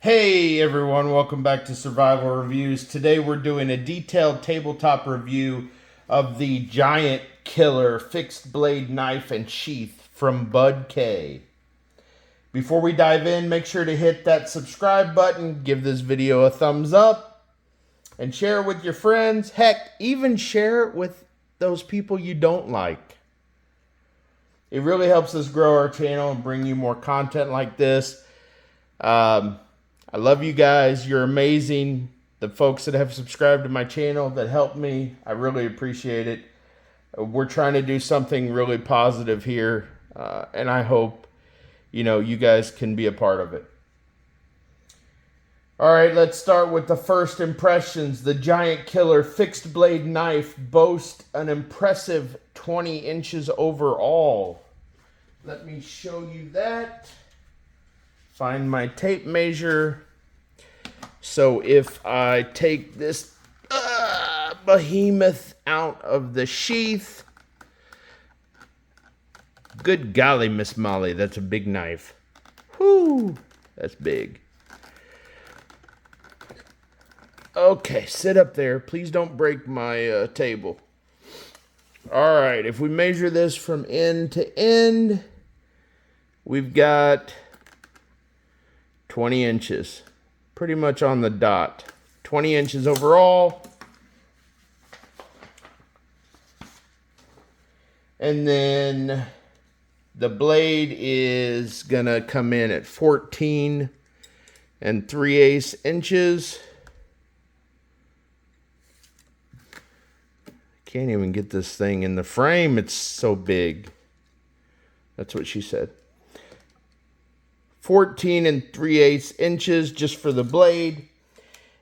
Hey everyone, welcome back to Survival Reviews. Today we're doing a detailed tabletop review of the Giant Killer fixed blade knife and sheath from BudK. Before we dive in, make sure to hit that subscribe button, give this video a thumbs up, and share it with your friends. Heck, even share it with those people you don't like. It really helps us grow our channel and bring you more content like this. I love you guys. You're amazing. The folks that have subscribed to my channel that helped me, I really appreciate it. We're trying to do something really positive here, and I hope, you guys can be a part of it. All right, let's start with the first impressions. The Giant Killer fixed blade knife boasts an impressive 20 inches overall. Let me show you that. Find my tape measure. So if I take this behemoth out of the sheath, good golly, Miss Molly, that's a big knife. Whoo, that's big. Okay, sit up there. Please don't break my table. All right, if we measure this from end to end, we've got 20 inches. Pretty much on the dot. 20 inches overall. And then the blade is gonna come in at 14 3/8 inches. Can't even get this thing in the frame. It's so big. That's what she said. 14 3/8 inches just for the blade.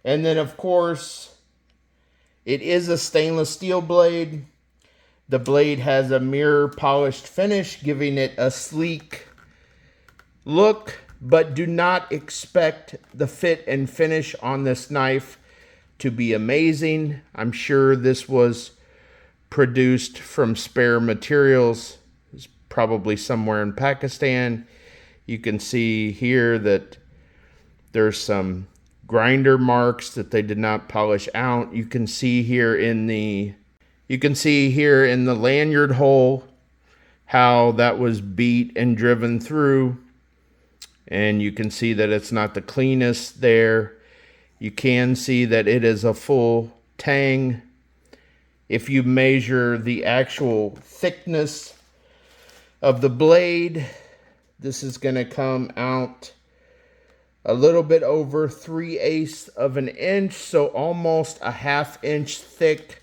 And then, of course, it is a stainless steel blade. The blade has a mirror polished finish, giving it a sleek look, but do not expect the fit and finish on this knife to be amazing. I'm sure this was produced from spare materials. It's probably somewhere in Pakistan. You can see here that there's some grinder marks that they did not polish out. You can see here in the lanyard hole how that was beat and driven through. And you can see that it's not the cleanest there. You can see that it is a full tang. If you measure the actual thickness of the blade, this is going to come out a little bit over 3/8 of an inch, so almost a 1/2 inch thick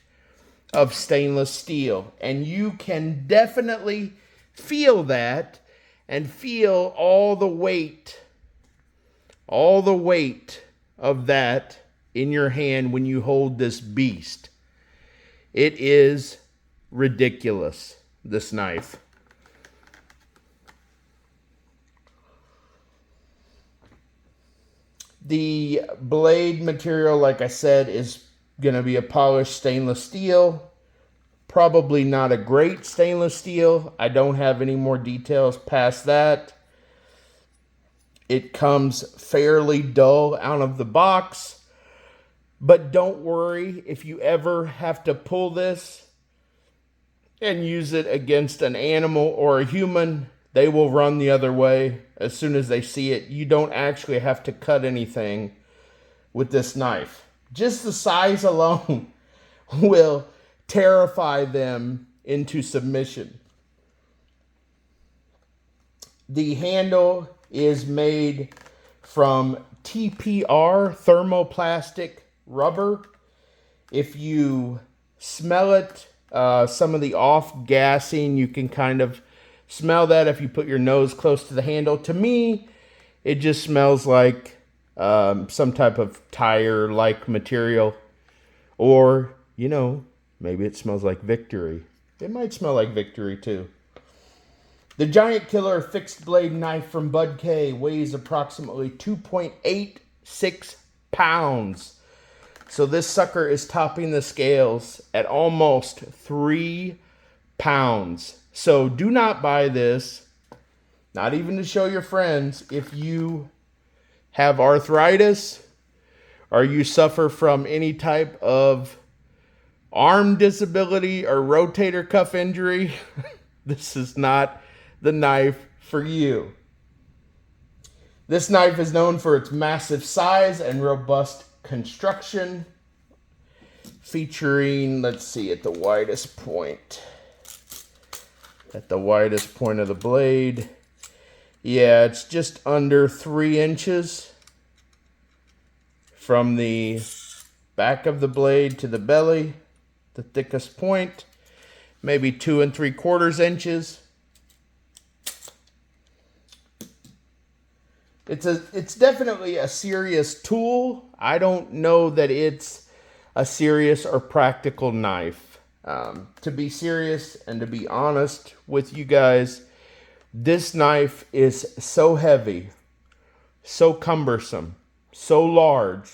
of stainless steel. And you can definitely feel that and feel all the weight of that in your hand when you hold this beast. It is ridiculous, this knife. The blade material, like I said, is going to be a polished stainless steel. Probably not a great stainless steel. I don't have any more details past that. It comes fairly dull out of the box. But don't worry, if you ever have to pull this and use it against an animal or a human, they will run the other way as soon as they see it. You don't actually have to cut anything with this knife. Just the size alone will terrify them into submission. The handle is made from TPR, thermoplastic rubber. If you smell it, some of the off-gassing, you can kind of smell that if you put your nose close to the handle. To me, it just smells like some type of tire-like material. Or, maybe it smells like Victory. It might smell like Victory, too. The Giant Killer fixed blade knife from BudK weighs approximately 2.86 pounds. So this sucker is topping the scales at almost 3 pounds. So do not buy this, not even to show your friends, if you have arthritis, or you suffer from any type of arm disability or rotator cuff injury, this is not the knife for you. This knife is known for its massive size and robust construction, featuring, let's see, at the widest point of the blade, yeah, it's just under 3 inches from the back of the blade to the belly, the thickest point, maybe 2 3/4 inches. It's definitely a serious tool. I don't know that it's a serious or practical knife. To be serious and to be honest with you guys, this knife is so heavy, so cumbersome, so large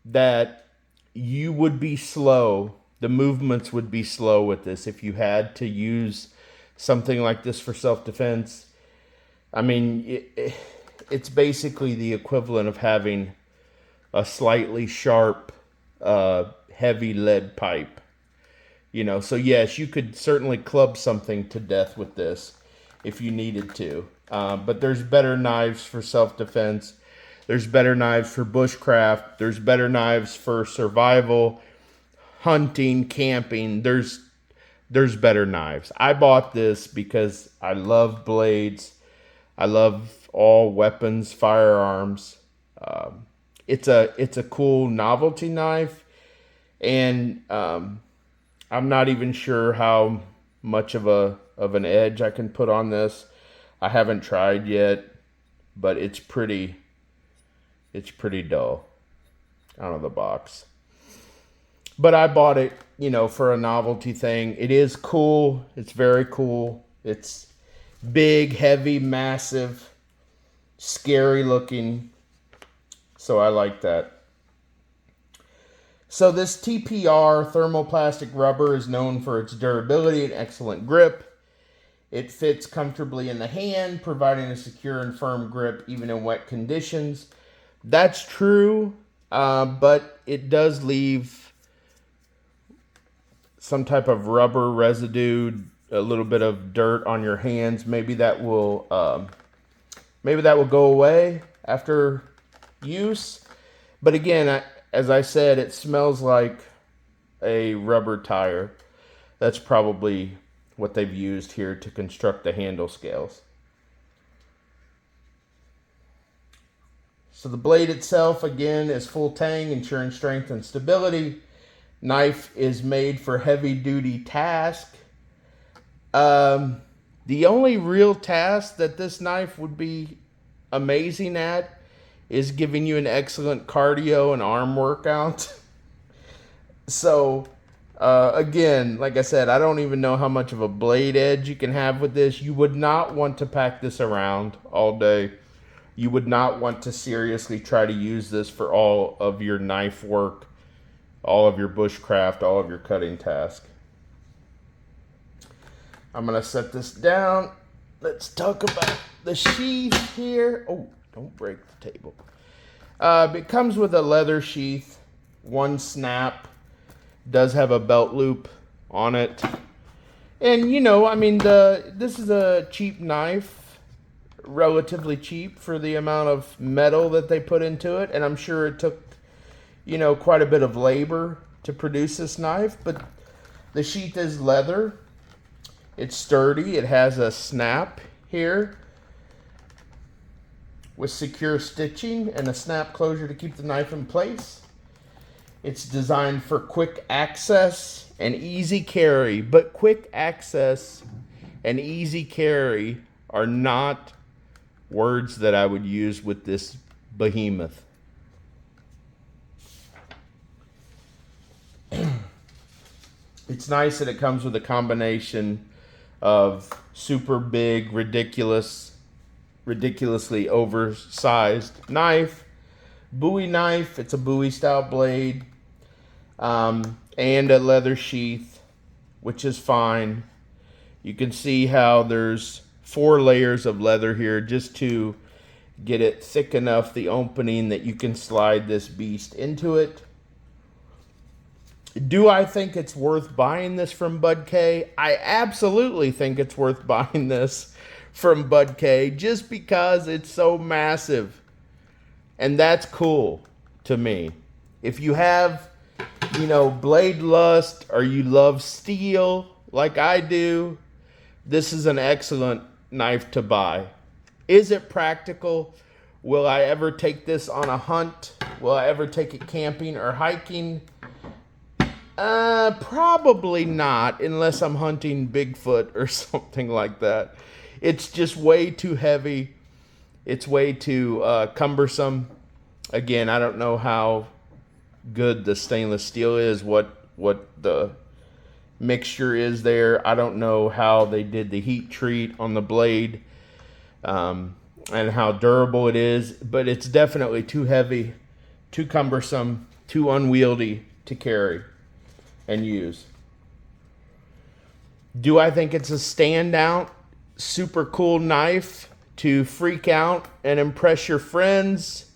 that you would be slow. The movements would be slow with this if you had to use something like this for self-defense. I mean, it's basically the equivalent of having a slightly sharp, heavy lead pipe. You know, so yes, you could certainly club something to death with this if you needed to. But there's better knives for self-defense. There's better knives for bushcraft. There's better knives for survival, hunting, camping. There's better knives. I bought this because I love blades. I love all weapons, firearms. It's a cool novelty knife, and I'm not even sure how much of an edge I can put on this. I haven't tried yet, but it's pretty dull out of the box. But I bought it, you know, for a novelty thing. It is cool. It's very cool. It's big, heavy, massive, scary looking. So I like that. So this TPR thermoplastic rubber is known for its durability and excellent grip. It fits comfortably in the hand, providing a secure and firm grip even in wet conditions. That's true, but it does leave some type of rubber residue, a little bit of dirt on your hands. Maybe that will go away after use. But again, as I said, it smells like a rubber tire. That's probably what they've used here to construct the handle scales. So the blade itself, again, is full tang, ensuring strength and stability. Knife is made for heavy-duty task. The only real task that this knife would be amazing at is giving you an excellent cardio and arm workout. So, again, like I said, I don't even know how much of a blade edge you can have with this. You would not want to pack this around all day. You would not want to seriously try to use this for all of your knife work, all of your bushcraft, all of your cutting task. I'm going to set this down. Let's talk about the sheath here. Oh, don't break the table. It comes with a leather sheath, one snap, does have a belt loop on it. And, you know, I mean, this is a cheap knife, relatively cheap for the amount of metal that they put into it. And I'm sure it took, you know, quite a bit of labor to produce this knife. But the sheath is leather. It's sturdy. It has a snap here with secure stitching and a snap closure to keep the knife in place. It's designed for quick access and easy carry, but quick access and easy carry are not words that I would use with this behemoth. It's nice that it comes with a combination of super big, ridiculously oversized knife, Bowie knife. It's a Bowie style blade, and a leather sheath, which is fine. You can see how there's 4 layers of leather here just to get it thick enough, the opening, that you can slide this beast into it. Do I think it's worth buying this from BudK? I absolutely think it's worth buying this from BudK just because it's so massive. And that's cool to me. If you have, you know, blade lust or you love steel like I do, this is an excellent knife to buy. Is it practical? Will I ever take this on a hunt? Will I ever take it camping or hiking? Probably not, unless I'm hunting Bigfoot or something like that. It's just way too heavy. It's way too cumbersome. Again, I don't know how good the stainless steel is, what the mixture is there. I don't know how they did the heat treat on the blade, and how durable it is, but it's definitely too heavy, too cumbersome, too unwieldy to carry and use. Do I think it's a standout, super cool knife to freak out and impress your friends?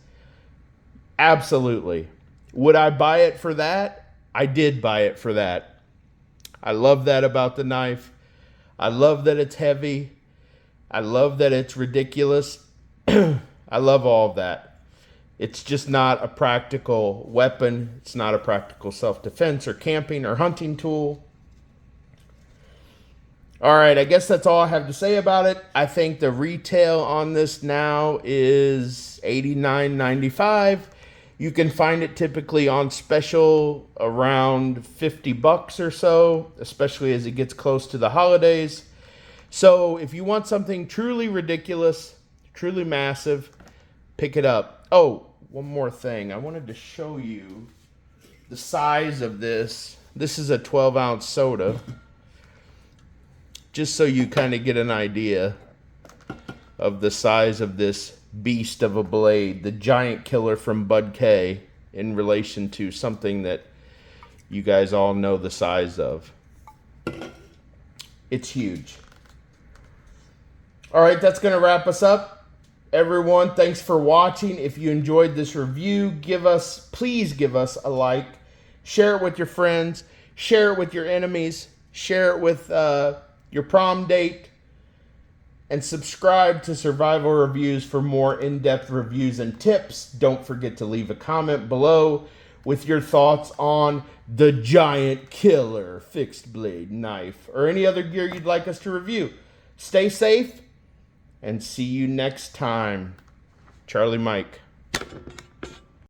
Absolutely. Would I buy it for that? I did buy it for that. I love that about the knife. I love that it's heavy. I love that it's ridiculous. I love all of that. It's just not a practical weapon. It's not a practical self-defense or camping or hunting tool. All right, I guess that's all I have to say about it. I think the retail on this now is $89.95. You can find it typically on special around $50 or so, especially as it gets close to the holidays. So if you want something truly ridiculous, truly massive, pick it up. Oh, one more thing. I wanted to show you the size of this. This is a 12-ounce soda, just so you kind of get an idea of the size of this beast of a blade, the giant killer from BudK, in relation to something that you guys all know the size of. It's huge. All right, that's going to wrap us up. Everyone, thanks for watching. If you enjoyed this review, please give us a like. Share it with your friends. Share it with your enemies. Share it with your prom date. And subscribe to Survival Reviews for more in-depth reviews and tips. Don't forget to leave a comment below with your thoughts on the giant killer fixed blade knife or any other gear you'd like us to review. Stay safe and see you next time. Charlie Mike.